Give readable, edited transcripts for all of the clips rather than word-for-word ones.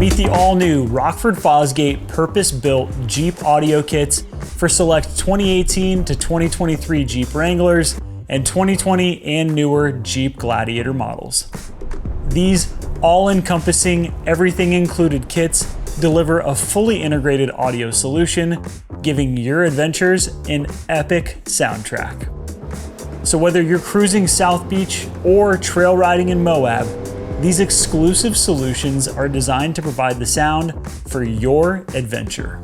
Meet the all-new Rockford Fosgate purpose-built Jeep audio kits for select 2018 to 2023 Jeep Wranglers and 2020 and newer Jeep Gladiator models. These all-encompassing, everything-included kits deliver a fully integrated audio solution, giving your adventures an epic soundtrack. So whether you're cruising South Beach or trail riding in Moab, these exclusive solutions are designed to provide the sound for your adventure.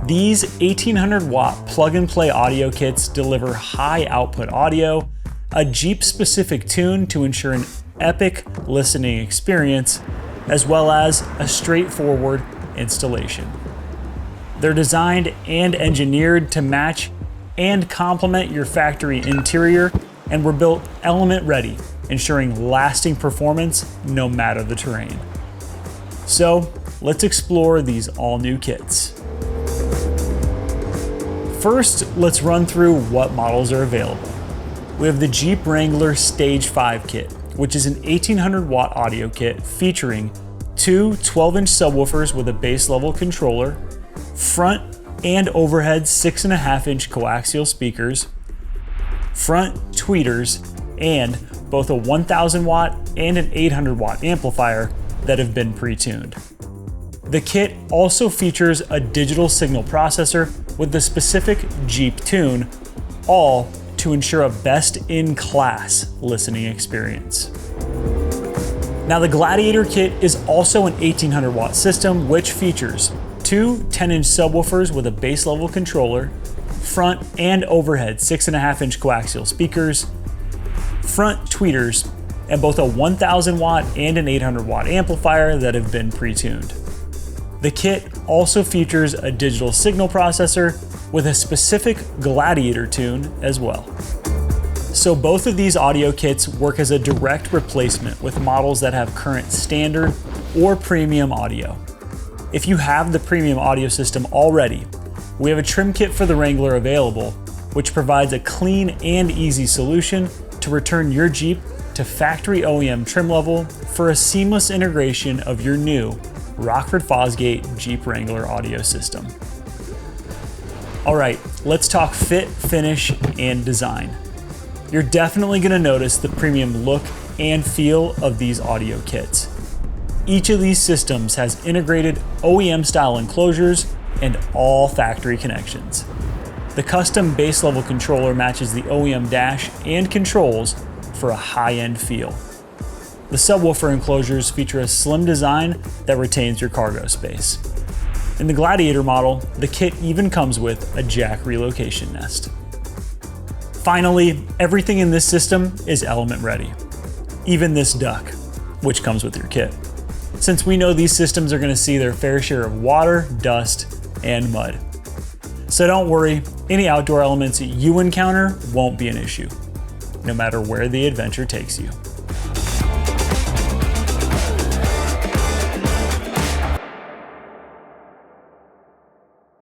These 1800-watt plug-and-play audio kits deliver high-output audio, a Jeep-specific tune to ensure an epic listening experience, as well as a straightforward installation. They're designed and engineered to match and complement your factory interior, and were built element ready, ensuring lasting performance no matter the terrain. So let's explore these all-new kits. First, let's run through what models are available. We have the Jeep Wrangler Stage 5 kit, which is an 1800-watt audio kit featuring two 12-inch subwoofers with a base level controller, front and overhead 6.5-inch coaxial speakers, front tweeters, and both a 1000 watt and an 800 watt amplifier that have been pre-tuned. The kit also features a digital signal processor with the specific Jeep tune, all to ensure a best-in-class listening experience. Now the Gladiator kit is also an 1800 watt system which features two 10-inch subwoofers with a base level controller, front and overhead 6.5-inch coaxial speakers, front tweeters, and both a 1000 watt and an 800 watt amplifier that have been pre-tuned. The kit also features a digital signal processor with a specific Gladiator tune as well. So both of these audio kits work as a direct replacement with models that have current standard or premium audio. If you have the premium audio system already, we have a trim kit for the Wrangler available, which provides a clean and easy solution to return your Jeep to factory OEM trim level for a seamless integration of your new Rockford Fosgate Jeep Wrangler audio system. All right, let's talk fit, finish, and design. You're definitely going to notice the premium look and feel of these audio kits. Each of these systems has integrated OEM style enclosures and all factory connections. The custom base level controller matches the OEM dash and controls for a high-end feel. The subwoofer enclosures feature a slim design that retains your cargo space. In the Gladiator model, the kit even comes with a jack relocation nest. Finally, everything in this system is element ready. Even this duck, which comes with your kit. Since we know these systems are going to see their fair share of water, dust, and mud. So don't worry, any outdoor elements you encounter won't be an issue, no matter where the adventure takes you.